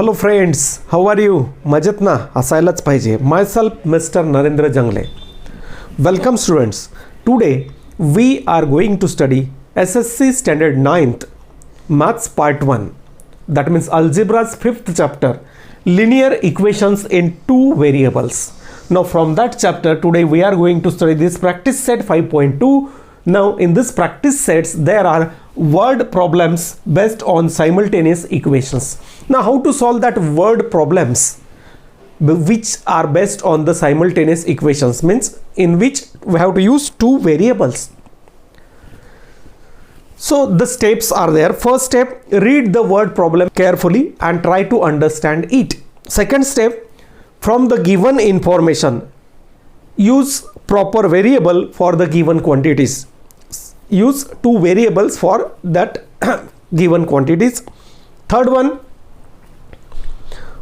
Hello friends, how are you? मजेत ना? असायलाच पाहिजे. Myself mister Narendra Jangle. Welcome students. Today we are going to study SSC Standard 9th Maths Part 1. That means Algebra's 5th chapter, Linear Equations in Two Variables. Now from that chapter today we are going to study this practice set 5.2. Now in this practice sets there are word problems based on simultaneous equations. Now how to solve that word problems which are based on the simultaneous equations, means in which we have to use two variables. So the steps are there. First step, read the word problem carefully and try to understand it. Second step, from the given information use proper variable for the given quantities. Use two variables for that given quantities. Third one,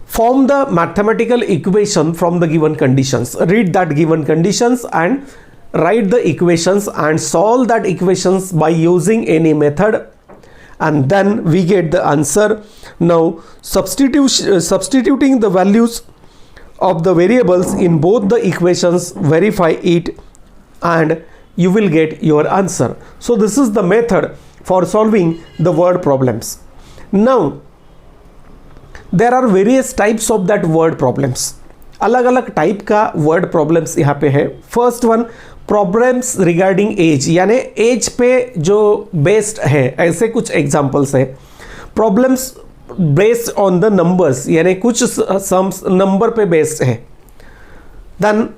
form the mathematical equation from the given conditions. Read that given conditions and write the equations and solve that equations by using any method, and then we get the answer. Now substituting the values of the variables in both the equations, verify it and you will get your answer. So this is the method for solving the word problems. Now there are various types of that word problems. अलग अलग type का word problems यहाँ पे है. First one, problems regarding age, यानी age पे जो based है, ऐसे कुछ एग्जांपल्स है. Problems based on the numbers, यानी कुछ सम्स नंबर पे बेस्ड है. Then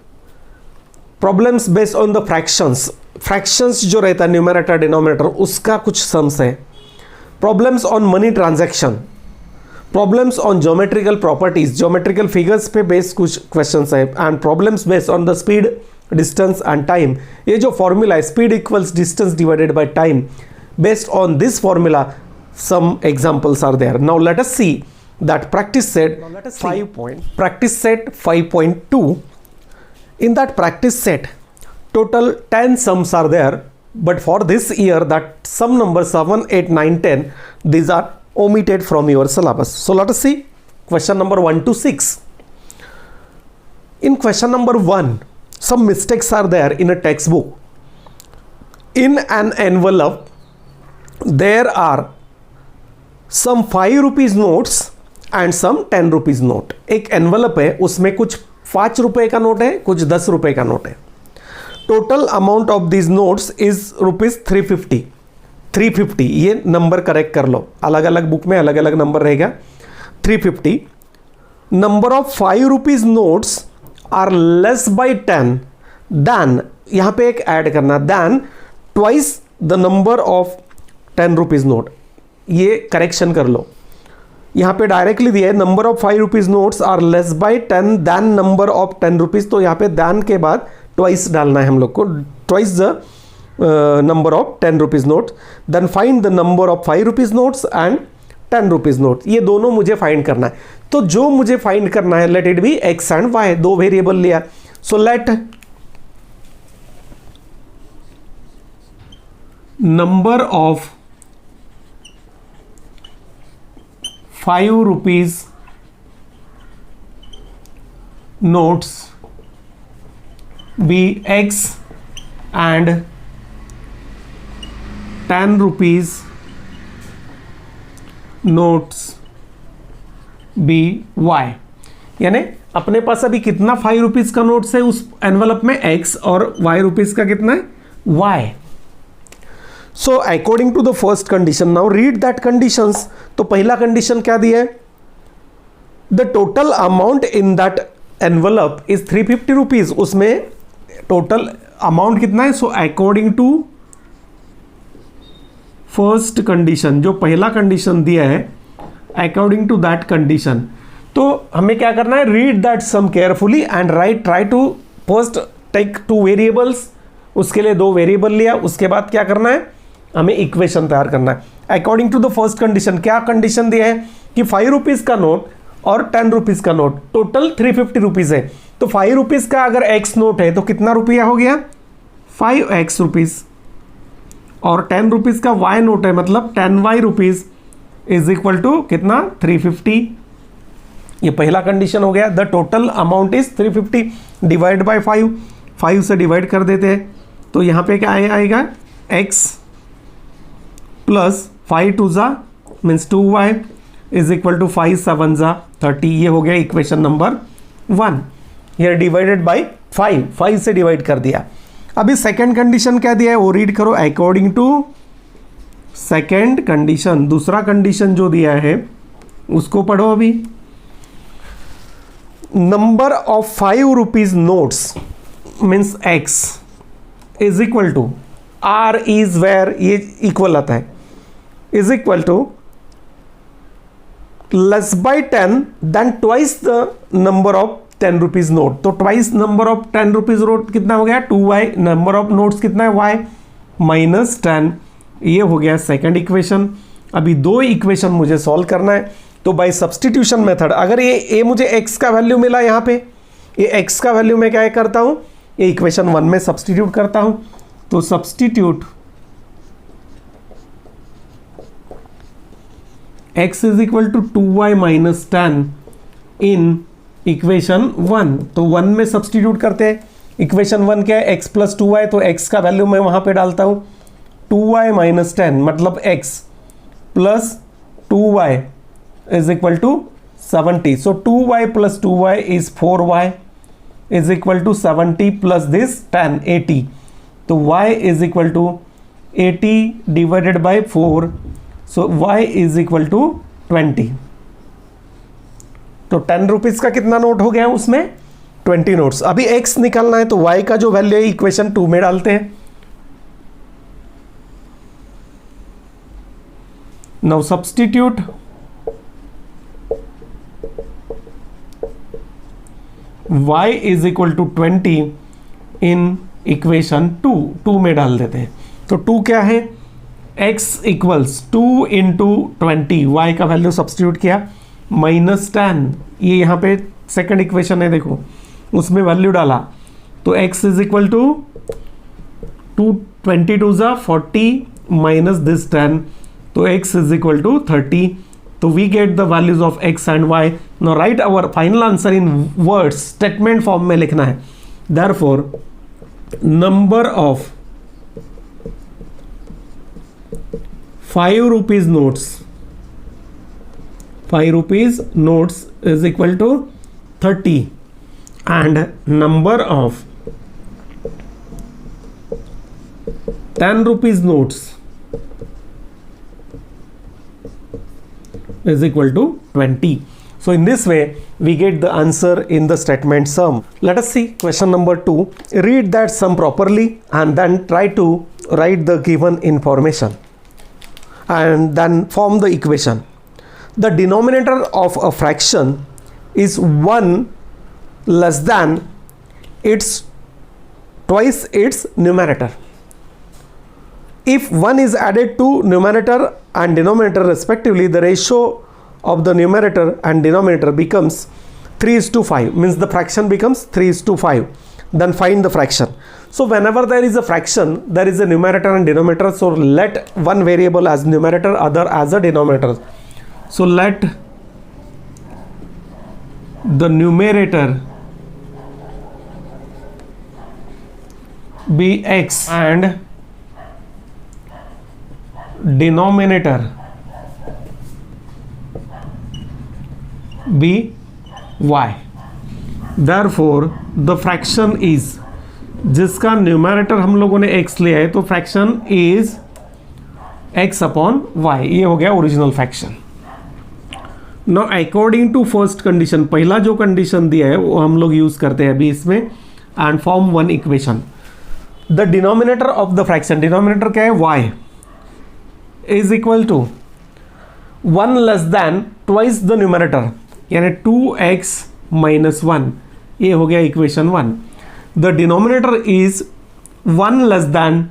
problems based on the fractions जो रहता है न्यूमरेटर डिनोमिनेटर, उसका कुछ सम्स है. Problems on money transaction, problems on geometrical properties, geometrical figures पे बेस्ड कुछ क्वेश्चंस है. And problems based on the speed, distance and time. ये जो फॉर्मूला है, speed equals distance divided by time, based on this formula some examples are there. Now let us see that practice set 5.2. In that practice set total 10 sums are there, but for this year that sum number 7, 8, 9, 10, these are omitted from your syllabus. So let us see question number 1 to 6. In question number 1, some mistakes are there in a textbook. In an envelope there are some 5 rupees notes and some 10 rupees note. एक envelope है, उसमें कुछ 5 रुपए का note है, कुछ 10 रुपए का नोट है. Total amount of this notes is ₹350. 350, ये नंबर करेक्ट कर लो, अलग अलग बुक में अलग अलग नंबर रहेगा. 350. Number of 5 rupees notes are less by 10 than, यहाँ पे एक ऐड करना, than twice the number of 10 rupees note. ये करेक्शन कर लो. यहाँ पे डायरेक्टली दिया है number of 5 rupees notes are less by 10 than number of 10 rupees, तो यहाँ पे दैन के बाद ट्वाइस डालना है हम लोग को, twice the number of 10 rupees note. Then find the number of 5 rupees notes and 10 rupees note. ये दोनों मुझे फाइंड करना है. तो जो मुझे फाइंड करना है, let it be X and Y, दो वेरिएबल लिया. So let number of 5 rupees notes be X and 10 rupees notes be Y. यानी अपने पास अभी कितना 5 रुपीज का नोट्स है उस एनवलप में, X, और Y रुपीज का कितना है, Y. So according to the first condition, now read that conditions. तो पहला कंडीशन क्या दिया है, the total amount in that envelope is 350 rupees. उसमें टोटल अमाउंट कितना है. so according to first condition, जो पहला कंडीशन दिया है, according to that condition, तो हमें क्या करना है, read that sum carefully and try to first take two variables. उसके लिए दो वेरिएबल लिया, उसके बाद क्या करना है, हमें इक्वेशन तैयार करना है. According to the first condition, क्या कंडीशन दिया है कि 5 रुपीज का नोट और 10 रुपीज का नोट, टोटल 350 रुपीज है. तो 5 रुपीज का अगर एक्स नोट है तो कितना रुपया हो गया, 5x रुपीज, और 10 रुपीज का वाई नोट है, मतलब 10y rupees is equal to कितना, 350. ये पहला कंडीशन हो गया। The total amount is 350 divide by 5, 5 से डिवाइड कर देते हैं तो यहाँ पे क्या आएगा x प्लस 5 2 ज़ा means 2y is equal to 5 7 ज़ा 30। ये हो गया इक्वेशन नंबर 1। ये डिवाइडेड बाय 5, 5 से डिवाइड कर दिया। अभी सेकेंड कंडीशन क्या दिया है वो रीड करो। अकॉर्डिंग टू सेकेंड कंडीशन, दूसरा कंडीशन जो दिया है उसको पढ़ो। अभी number of 5 rupees notes means x is equal to r is where, ये इक्वल आता है, is equal to less by 10 then twice the number of 10 rupees note. तो twice number of 10 rupees note कितना हो गया 2y, नंबर ऑफ नोट्स कितना है y minus 10। ये हो गया सेकंड इक्वेशन। अभी दो इक्वेशन मुझे सॉल्व करना है तो बाय सब्स्टिट्यूशन मेथड, अगर ये मुझे x का वैल्यू मिला यहाँ पे, ये x का वैल्यू मैं क्या करता हूँ, ये इक्वेशन 1 में सब्स्टिट्यूट करता हूँ। तो substitute x is equal to 2y minus 10 in equation 1। तो 1 में सब्स्टिट्यूट करते हैं। इक्वेशन 1 क्या है x प्लस 2y, तो x का वैल्यू मैं वहाँ पे डालता हूँ 2y माइनस 10 मतलब x plus 2y is equal to 70। So 2y plus 2y is 4y is equal to 70 plus this 10 80। तो y is equal to 80 divided by 4, so y is equal to 20। तो 10 rupees का कितना note हो गया उसमें 20 notes. अभी x निकालना है तो y का जो वैल्यू है इक्वेशन 2 में डालते हैं। Now substitute y is equal to 20 in equation 2 में डाल देते हैं। तो 2 क्या है x इक्वल्स 2 इंटू 20, y का वैल्यू सब्स्टिट्यूट किया माइनस 10। ये यहाँ पे सेकंड इक्वेशन है देखो, उसमें वैल्यू डाला तो x इज इक्वल टू 22 ज़ा 40 माइनस दिस 10, तो x इज इक्वल टू 30। तो we get the values of x and y। Now write our final answer in words, statement form में लिखना है। Therefore number of 5 rupees notes, 5 rupees notes is equal to 30 and number of 10 rupees notes is equal to 20. So in this way we get the answer in the statement sum. Let us see question number 2. Read that sum properly and then try to write the given information and then form the equation. The denominator of a fraction is 1 less than twice its numerator. If 1 is added to numerator and denominator respectively, the ratio of the numerator and denominator becomes 3:5, means the fraction becomes 3:5. Then find the fraction. So whenever there is a fraction, there is a numerator and denominator. So let one variable as numerator, other as a denominator. So let the numerator be x and denominator be y. Therefore the fraction is, जिसका numerator हम लोगों ने x लिया है तो fraction is x upon y। ये हो गया original fraction. Now according to first condition, पहला जो कंडीशन दिया है वो हम लोग यूज करते हैं अभी इसमें and form one equation. The denominator of the fraction, denominator क्या है y, is equal to 1 less than twice the numerator यानी 2x माइनस 1। ये हो गया equation 1। The denominator is 1 less than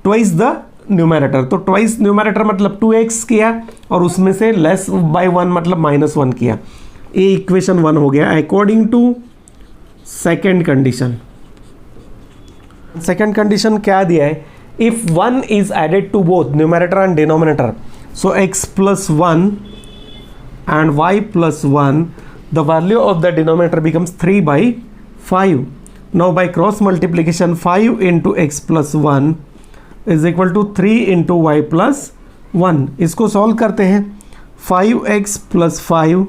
twice the numerator, तो ट्वाइस न्यूमरेटर मतलब 2x किया और उसमें से लेस बाय 1 मतलब माइनस 1 किया। ये इक्वेशन 1 हो गया according to second condition. Second condition क्या दिया है, if 1 is added to both numerator and denominator, so x plus 1 and y plus 1, the value of the denominator becomes 3/5. Now by cross multiplication 5 into x plus 1 is equal to 3 into y plus 1. इसको solve करते हैं. 5x plus 5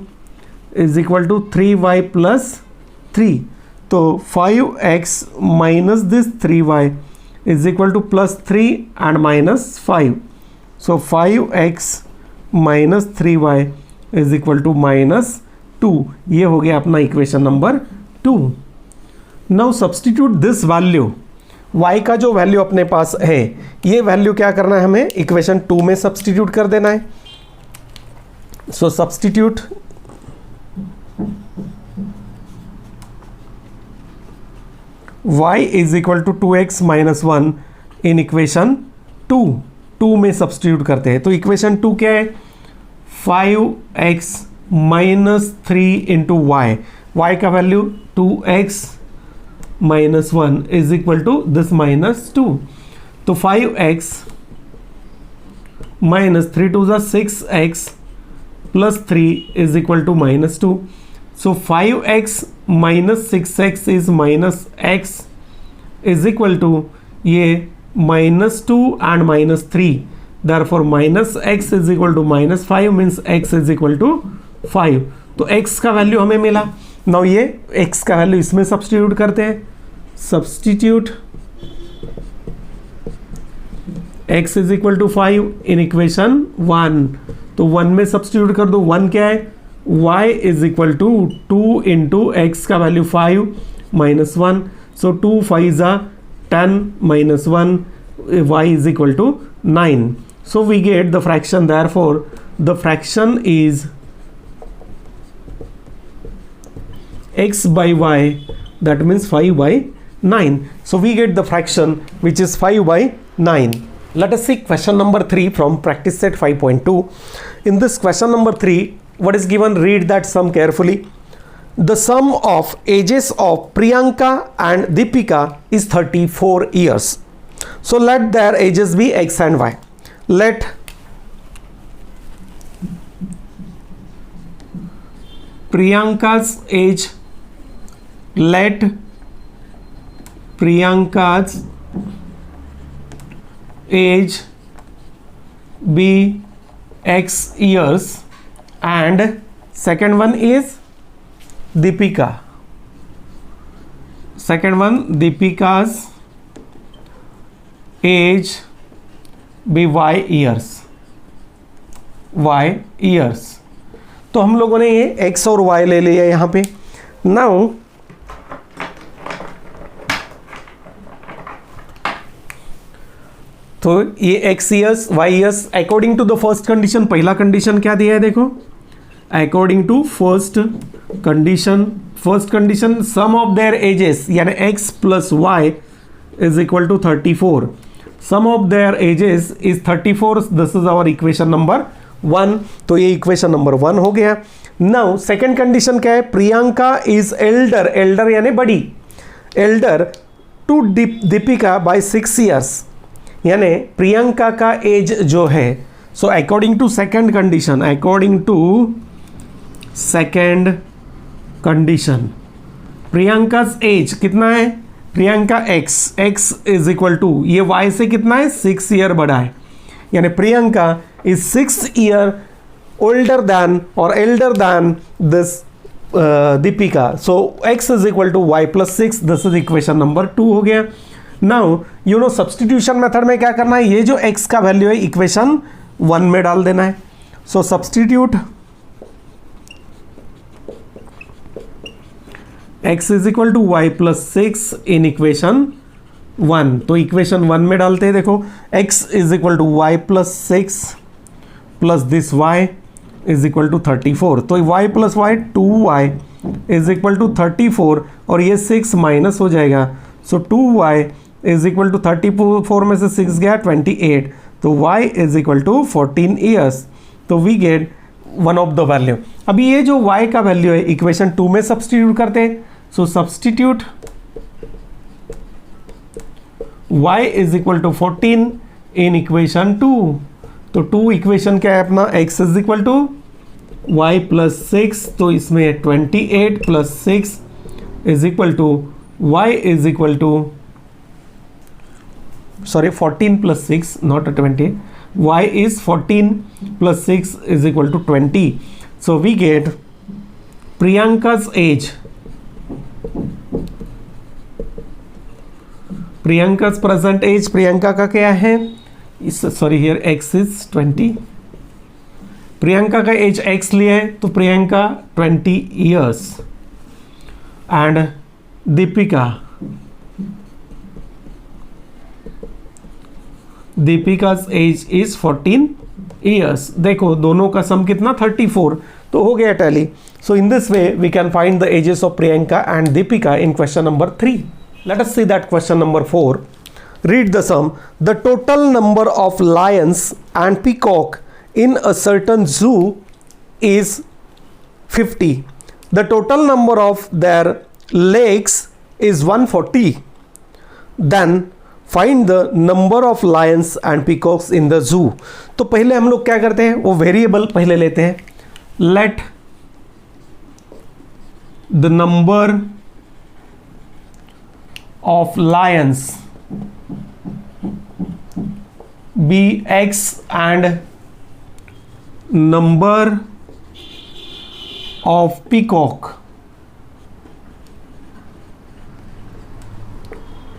is equal to 3y plus 3. तो 5x minus this 3y is equal to plus 3 and minus 5. So 5x minus 3y is equal to minus 2. ये हो गया अपना equation number 2. Now substitute this value, y का जो value अपने पास है, ये वैल्यू क्या करना है, हमें इक्वेशन 2 में सब्सटीट्यूट कर देना है. So substitute y is equal to 2x minus 1 in equation 2 में सब्सटीट्यूट करते हैं. तो इक्वेशन 2 क्या है, 5x minus 3 into y. Y का value 2x minus 1 is equal to this minus 2. तो 5x माइनस 3 टू ज़ा 6x plus 3 is equal to minus 2. So 5x minus 6x is minus x is equal to ये minus 2 and minus 3. Therefore minus x is equal to minus 5 means x is equal to 5. तो x का value हमें मिला. Now ये x का value इसमें substitute करते हैं. Substitute x is equal to 5 in equation 1. तो 1 में सब्सटीट्यूट कर दो. 1 क्या है, y is equal to 2 into x का वैल्यू 5 माइनस 1. सो 2 5 ज़ा 10 minus 1, y is equal to 9. So we get the fraction, therefore the fraction is x by y, that means 5/9. So we get the fraction which is 5/9. Let us see question number 3 from practice set 5.2. In this question number 3, what is given, read that sum carefully. The sum of ages of Priyanka and Deepika is 34 years. So let their ages be x and y. Let Priyanka's age, let Priyanka's age be x years and second one is Deepika. Second one, Deepika's age be y years. Y years. तो हम लोगों ने ये x और y ले लिया यहाँ पे. नाउ तो ये x years y years according to the first condition. पहला कंडीशन क्या दिया है देखो, according to first condition sum of their ages यानी x plus y is equal to 34. Sum of their ages is 34. This is our equation number 1. तो ये equation number 1 हो गया. नाउ सेकंड कंडीशन क्या है, प्रियंका इज एल्डर यानी बड़ी, elder to Deepika by 6 years, यानी प्रियंका का एज जो है. So according to second condition Priyanka age कितना है, Priyanka x is equal to ये y से कितना है 6 ईयर बड़ा है, यानी Priyanka is 6 year older than और elder than this Deepika. So x is equal to y plus 6. This is equation number 2 हो गया. Now you know substitution method में क्या करना है, ये जो x का वैल्यू है इक्वेशन 1 में डाल देना है. So substitute x is equal to y plus 6 in equation 1. तो इक्वेशन 1 में डालते हैं. देखो x is equal to y plus 6 plus this y is equal to 34. तो y plus y 2y is equal to 34 और ये 6 माइनस हो जाएगा. सो 2y इज इक्वल टू 34 में से 6 गया 28. तो y is equal to 14 years. तो we get one of the value. अभी ये जो y का वैल्यू है इक्वेशन 2 में सब्सटीट्यूट करते हैं. So substitute y is equal to 14 in equation 2. तो 2 इक्वेशन क्या है अपना, x is equal to y plus 6, तो इसमें 28 plus 6 is equal to y is equal to 14 plus 6, not a 20. Y is 14 plus 6 is equal to 20. So we get Priyanka's age. Priyanka's present age, Priyanka का क्या है? Sorry, here x is 20. Priyanka का as x लिया है तो Priyanka 20 years. And दीपिका's age is 14 years. देखो दोनों का सम कितना 34, तो हो गया tally. So in this way we can find the ages of Priyanka and Deepika in question number 3. Let us see that question number 4. Read the sum. The total number of lions and peacock in a certain zoo is 50. The total number of their legs is 140. Then find the number of lions and peacocks in the zoo. तो पहले हम लोग क्या करते हैं, वो variable पहले लेते हैं. Let the number of lions be x and number of peacock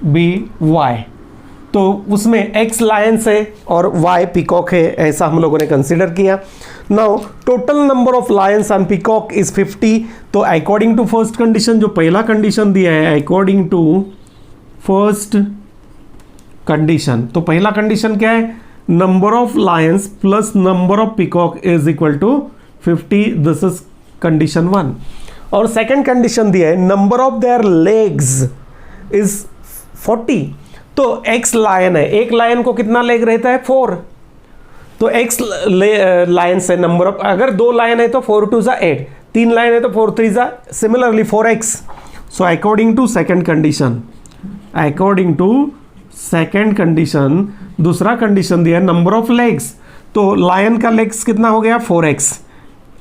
be y. तो उसमें x लायंस है और y पीकॉक है, ऐसा हम लोगों ने कंसिडर किया. Now total number of lions and peacock is 50. तो अकॉर्डिंग टू फर्स्ट कंडीशन, जो पहला कंडीशन दिया है अकॉर्डिंग टू फर्स्ट कंडीशन, तो पहला कंडीशन क्या है, number of lions plus number of peacock is equal to 50. This is condition 1. और सेकेंड कंडीशन दिया है number of their legs is 40. तो x लायन है, एक लायन को कितना लेग रहता है 4. तो x लायन से नंबर ऑफ, अगर 2 लायन है तो 4 2 जा 8, 3 लायन है तो 4 3 जा similarly 4x. So according to second condition, दूसरा कंडीशन दिया नंबर ऑफ लेग्स. तो लायन का लेग्स कितना हो गया 4x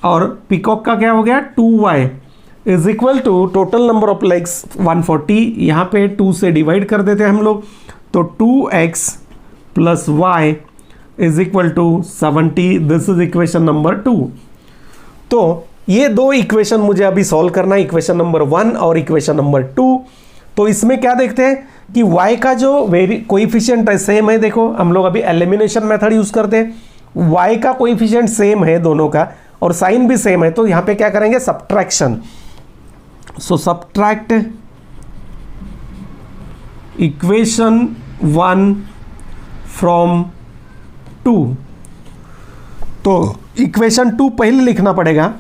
और पिकॉक का क्या हो गया 2y is equal to total number of legs 140. यहाँ पे 2 से डिवाइड कर देते हैं हम लोग, तो 2x plus y is equal to 70. This is equation number 2. तो ये दो इक्वेशन मुझे अभी सॉल्व करना है, इक्वेशन नंबर 1 और इक्वेशन नंबर 2. तो इसमें क्या देखते हैं कि y का जो कोएफिशिएंट है सेम है. देखो हम लोग अभी एलिमिनेशन मेथड यूज करते हैं, y का कोएफिशिएंट सेम है दोनों का और साइन भी सेम है. तो यहाँ पे क्या करेंगे subtraction. So subtract equation 1 from 2. तो इक्वेशन 2 पहले लिखना पड़ेगा.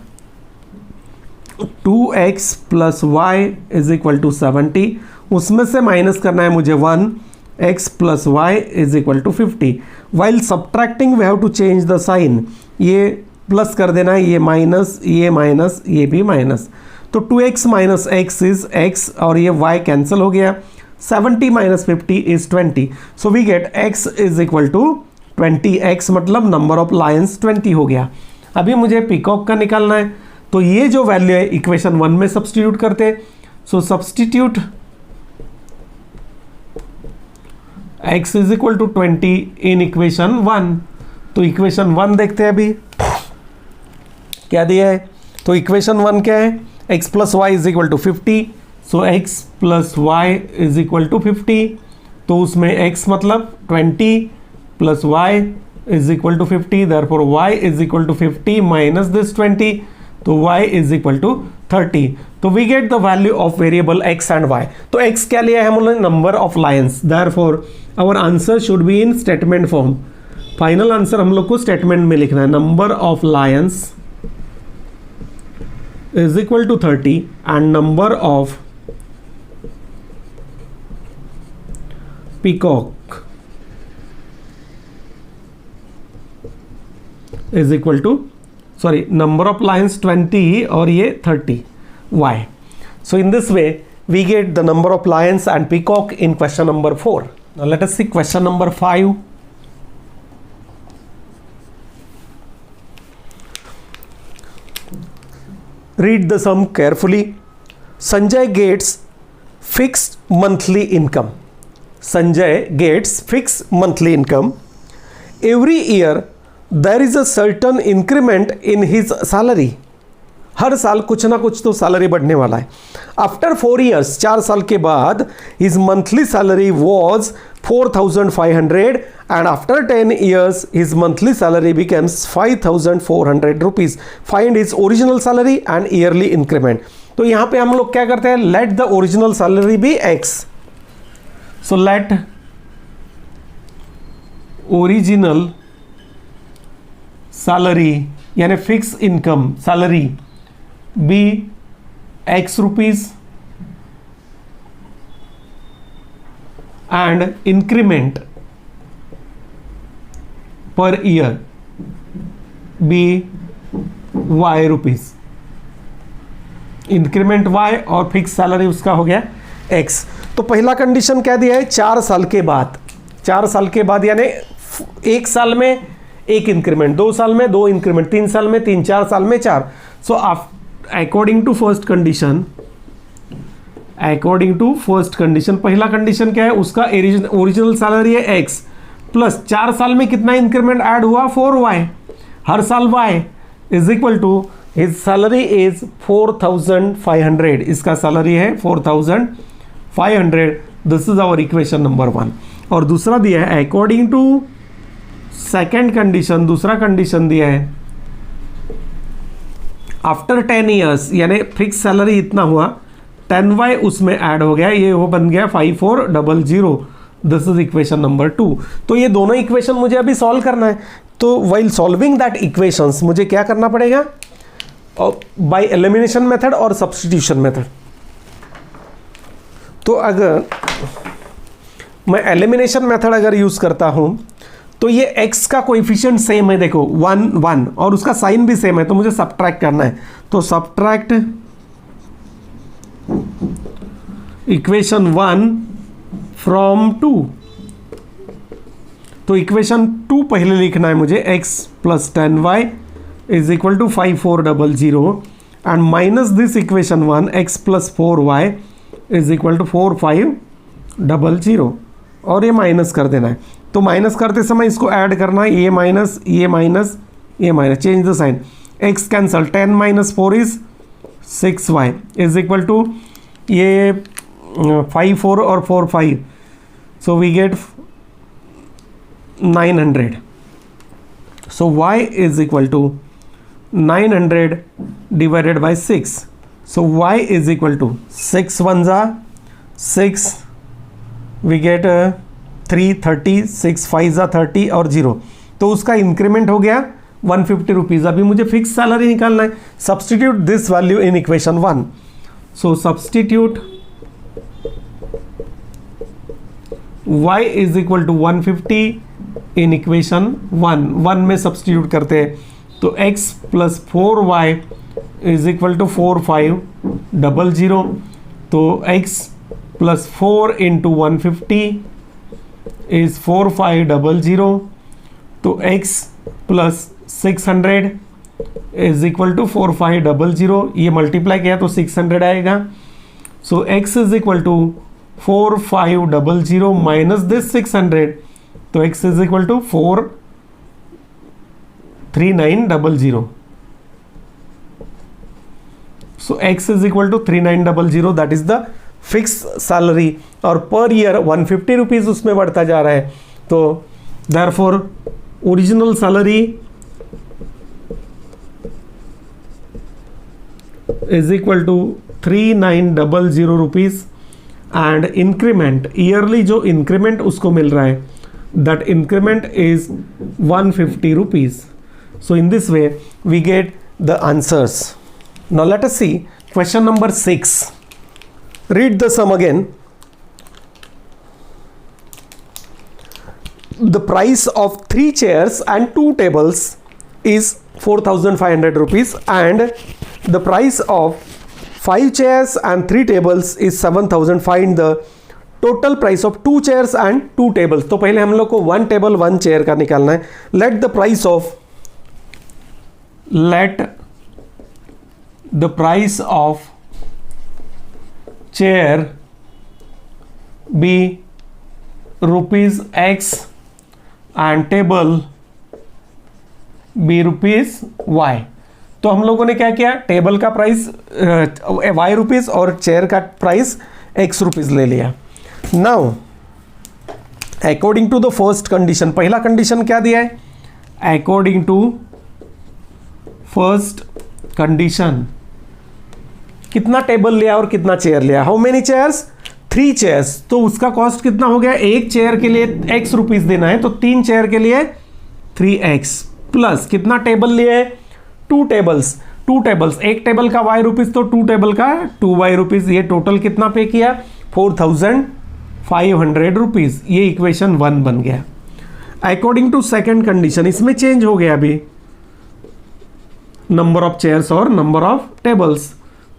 2x plus y is equal to 70. उसमें से माइनस करना है मुझे 1. x plus y is equal to 50. While subtracting we have to change the sign. ये प्लस कर देना है, ये माइनस, ये भी माइनस. तो 2x minus x is x और ये y कैंसिल हो गया. 70 minus 50 is 20. So we get x is equal to 20x, मतलब नंबर ऑफ लायंस 20 हो गया. अभी मुझे पीकॉक का निकालना है, तो ये जो वैल्यू है इक्वेशन 1 में सब्स्टिट्यूट करते हैं. So substitute x is equal to 20 in equation 1. तो इक्वेशन 1 देखते हैं अभी क्या दिया है. तो इक्वेशन 1 क्या है, x plus y is equal to 50. So x plus y is equal to 50. तो उसमें x मतलब 20 plus y is equal to 50. Therefore y is equal to 50 minus this 20. तो y इज इक्वल टू 30. तो we get the value of variable x and y. तो x क्या लिया है हम लोगों ने, number of lions. Therefore our answer should be in statement form. Final answer हम लोग को स्टेटमेंट में लिखना है. Number of Lions is equal to 30 and number of peacock is equal to, number of lions 20 और ये 30 y. So in this way we get the number of lions and peacock in question number 4. Now let us see question number 5. Read the sum carefully. Sanjay gets fixed monthly income. Sanjay gets fixed monthly income. Every year there is a certain increment in his salary. हर साल कुछ ना कुछ तो salary बढ़ने वाला है. After 4 years, 4 साल के बाद his monthly salary was 4,500 and after 10 years his monthly salary becomes 5,400 rupees. Find his original salary and yearly increment. तो यहां पे हम लोग क्या करते हैं, let the original salary be x. So let original salary यानी fix income salary be x rupees and increment per year be y rupees. Increment y और फिक्स सैलरी उसका हो गया एक्स. तो पहला कंडीशन क्या दिया है, 4 साल के बाद. 4 साल के बाद यानी 1 साल में 1 इंक्रीमेंट, 2 साल में 2 इंक्रीमेंट, 3 साल में 3, 4 साल में 4. So according to first condition पहला कंडीशन क्या है, उसका ओरिजिनल सैलरी है एक्स प्लस 4 साल में कितना इंक्रीमेंट ऐड हुआ 4y, हर साल y is equal to his salary is 4,500. इसका सैलरी है 4,500. This is our equation number 1. और दूसरा दिया है अकॉर्डिंग टू सेकेंड कंडीशन, दूसरा कंडीशन दिया है आफ्टर 10 years यानी फिक्स सैलरी इतना हुआ, 10y उसमें ऐड हो गया, ये वो बन गया 5,400. This is equation number 2. तो ये दोनों इक्वेशन मुझे अभी सॉल्व करना है. तो वाइल सॉल्विंग दैट इक्वेशंस मुझे क्या करना पड़ेगा, बाय एलिमिनेशन मेथड और सब्स्टिट्यूशन मेथड. तो अगर मैं एलिमिनेशन मेथड अगर यूज करता हूं तो ये x का कोएफिशिएंट सेम है, देखो 1 1 और उसका साइन भी सेम है, तो मुझे सब्ट्रैक्ट करना है. तो सब्ट्रैक्ट इक्वेशन 1 फ्रॉम 2. तो इक्वेशन 2 पहले लिखना है मुझे, x plus 10y is equal to 5,400 and minus this equation 1 x plus 4y is equal to 4,500 और ये माइनस कर देना है. तो माइनस करते समय इसको ऐड करना है, ये माइनस ये माइनस ये minus, change the sign, x cancel, 10 minus 4 is 6y is equal to ये 5 4 और 4 5, so we get 900. So y is equal to 900 divided by 6. So y is equal to 6 1 जा 6, वी गेट 330, 6 5 जा 30 और 0. तो उसका increment हो गया 150 रुपीज. अभी मुझे फिक्स सैलरी निकालना है. Substitute this value in equation 1. So substitute y is equal to 150 in equation 1 में सब्सटीट्यूट करते हैं. तो x plus 4y is equal to 4,500. तो x प्लस 4 इंटू 150 is 4,500. तो x plus 600 is equal to 4,500. ये multiply किया तो 600 आएगा. So x is equal to 4,500 minus this 600. तो x is equal to 4,3900. So x is equal to 3,900. That is the fix salary और per year 150 rupees उसमें बढ़ता जा रहा है. तो therefore original salary is equal to 3,900 rupees and increment yearly जो increment उसको मिल रहा है, that increment is 150 rupees. So in this way we get the answers. Now let us see question number 6. Read the sum again. The price of 3 chairs and 2 tables is 4,500 rupees and the price of 5 chairs and 3 tables is 7,000. Find the total price of 2 chairs and 2 tables. तो पहले हम लोग को 1 table 1 chair का निकालना है. Let the price of chair be rupees x and table be rupees y. तो हम लोगों ने क्या किया, टेबल का प्राइस वाई रुपीज और चेयर का प्राइस एक्स रुपीज ले लिया। Now according to the first condition, पहला कंडीशन क्या दिया है, अकॉर्डिंग टू फर्स्ट कंडीशन कितना टेबल लिया और कितना चेयर लिया, हाउ मेनी चेयर्स, 3 चेयर्स। तो उसका कॉस्ट कितना हो गया, एक चेयर के लिए एक्स रुपीज देना है, तो 3 चेयर के लिए 3x प्लस कितना टेबल लिए, 2 टेबल्स, 2 टेबल्स, एक टेबल का y रुपीज तो 2 टेबल का 2y रुपीज, ये टोटल कितना पे किया 4500 रुपीज। ये इक्वेशन 1 बन गया। अकॉर्डिंग टू सेकंड कंडीशन, इसमें चेंज हो गया अभी नंबर ऑफ चेयर्स और नंबर ऑफ टेबल्स।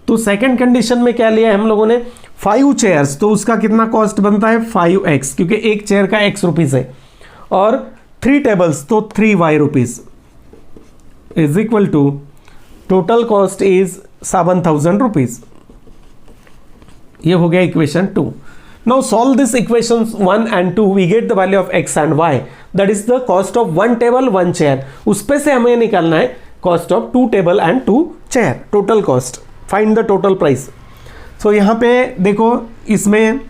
तो सेकंड कंडीशन में क्या लिया है हम लोगों ने, 5 चेयर्स, तो उसका कितना कॉस्ट बनता है 5x, क्योंकि एक चेयर का x रुपीज है, और 3 टेबल्स तो 3y rupees is equal to total cost is 7000 rupees. ये हो गया equation 2। Now solve this equations 1 and 2, we get the value of x and y, that is the cost of 1 table 1 chair. उस पे से हमें निकालना है cost of 2 table and 2 chair, total cost, find the total price. So यहाँ पे देखो, इसमें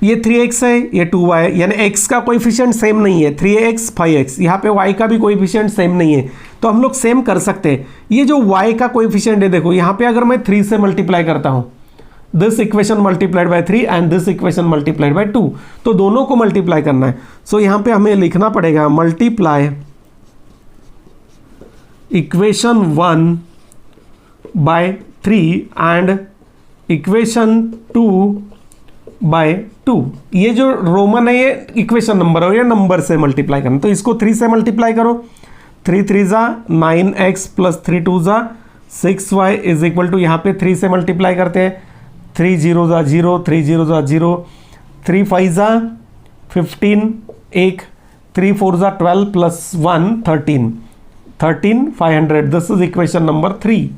ये 3x है, ये 2y, यानी x का कोएफिशिएंट सेम नहीं है, 3x 5x, यहाँ पे y का भी कोएफिशिएंट सेम नहीं है, तो हम लोग सेम कर सकते हैं। ये जो y का कोएफिशिएंट है, देखो यहाँ पे अगर मैं 3 से मल्टीप्लाई करता हूँ, this equation multiplied by 3 and this equation multiplied by 2, तो दोनों को मल्टीप्लाई करना है। सो यहाँ पे हमें लिखना पड़ेगा multiply equation 1 by 3 and equation 2 by 2। ये जो रोमन है ये इक्वेशन नंबर है, ये नंबर से मल्टीप्लाई करना, तो इसको 3 से मल्टीप्लाई करो, 3 3 जा 9x प्लस 3 2 जा 6y इज इक्वल टू, यहाँ पे 3 से मल्टीप्लाई करते हैं, 3 0 जा 0, 3 0 जा 0, 3 5 जा 15, 1 3 4 जा 12 plus 1 13, 500, this is equation number 3।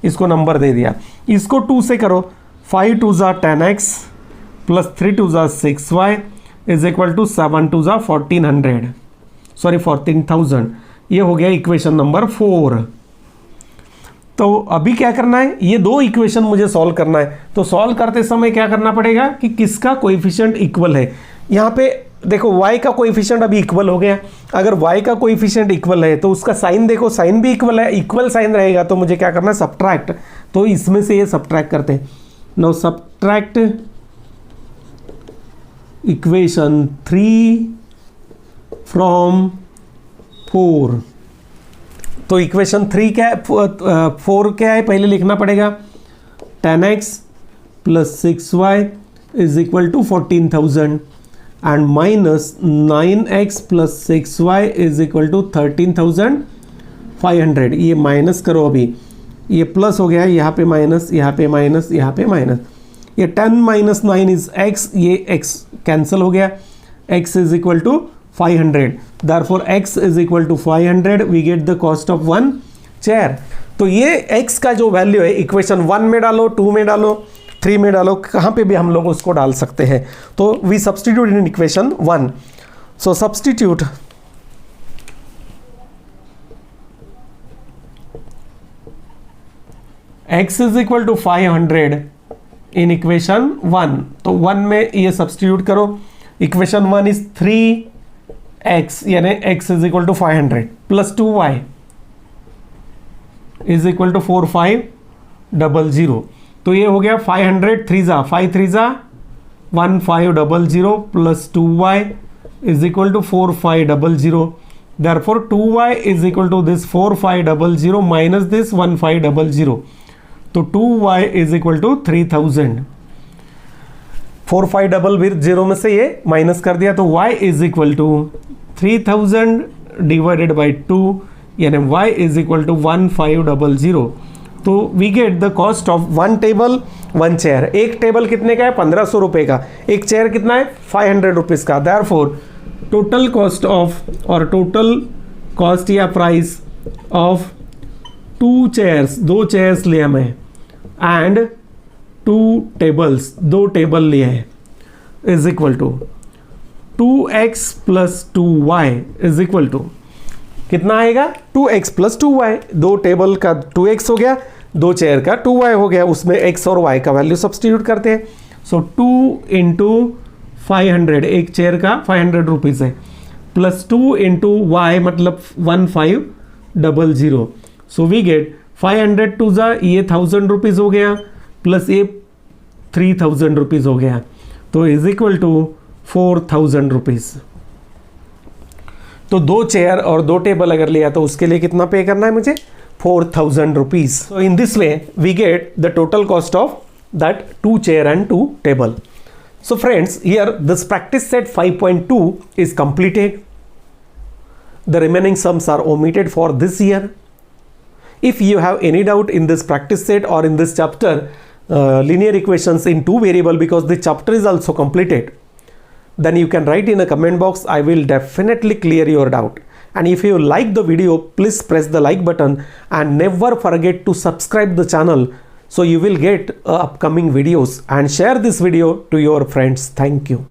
इसको नंबर दे दिया, इसको 2 से करो, 5 2 जा 10x प्लस 3 2 जा 6y इज इक्वल टू 7 2 जा 14,000। ये हो गया इक्वेशन नंबर 4। तो अभी क्या करना है, ये 2 इक्वेशन मुझे सॉल्व करना है। तो सॉल्व करते समय क्या करना पड़ेगा कि किसका कोएफिशिएंट इक्वल है। यहाँ पे देखो y का कोएफिशिएंट अभी इक्वल हो गया, अगर y का कोएफिशिएंट इक्वल है तो उसका साइन देखो, साइन भी इक्वल है, इक्वल साइन रहेगा, तो मुझे क्या करना है सब्ट्रैक्ट, तो इसमें से ये सब्ट्रैक्ट करते हैं। Now subtract equation 3 from 4। तो इक्वेशन 3 क्या है, 4 क्या है, पहले लिखना पड़ेगा 10x plus 6y is equal to 14,000 and minus 9x plus 6y is equal to 13,500। ये माइनस करो, अभी ये प्लस हो गया, यहाँ पे माइनस, यहाँ पे माइनस, यहाँ पे माइनस, ये 10 माइनस 9 इज x, ये x कैंसिल हो गया, x is equal to 500, therefore x is equal to 500, we get the cost of 1 chair. तो ये x का जो वैल्यू है इक्वेशन 1 में डालो, 2 में डालो, 3 में डालो, कहाँ पे भी हम लोग उसको डाल सकते हैं। तो we substitute in equation 1, so substitute x is equal to 500 in equation 1। तो 1 में ये सब्सटीट्यूट करो, इक्वेशन 1 इज 3x यानी x is equal to 500 plus 2y is equal to 4500। तो ये हो गया 500 3 जा 5 3 जा 1500 plus 2y is equal to 4500। Therefore 2y is equal to this 4500 minus this 1500. तो 2y is equal to 3000। 4500 में से ये माइनस कर दिया, तो y is equal to 3000 divided by 2 यानी y is equal to 1500। तो we get the cost of 1 table 1 chair. एक टेबल कितने का है, 1500 रुपये का, एक चेयर कितना है 500 रुपीज़ का। देयरफॉर टोटल कॉस्ट ऑफ, और टोटल कॉस्ट या प्राइस ऑफ 2 chairs, 2 chairs लिया मैं, एंड 2 tables, 2 टेबल लिए हैं, is equal to 2x plus 2y is equal to कितना आएगा? 2x plus 2y। 2 टेबल का 2x हो गया, 2 चेयर का 2y हो गया, उसमें x और y का वैल्यू सब्सटीट्यूट करते हैं। सो 2 इंटू 500, एक चेयर का 500 रुपीज़ है, प्लस 2 इंटू वाई मतलब 1500। सो वी गेट 500 टू ज़ा, ये 1000 रुपीज़ हो गया, प्लस ये 3000 रुपीज़ हो गया, तो इज इक्वल टू 4000 रुपीज़। तो 2 चेयर और 2 टेबल अगर लिया तो उसके लिए कितना पे करना है मुझे? 4000 rupees. So in this way we get the total cost of that 2 chair and 2 table. So friends, here this practice set 5.2 is completed. The remaining sums are omitted for this year. If you have any doubt in this practice set or in this chapter, linear equations in 2 variable, because the chapter is also completed, then you can write in a comment box. I will definitely clear your doubt. And if you like the video, please press the like button and never forget to subscribe the channel, so you will get upcoming videos, and share this video to your friends. Thank you.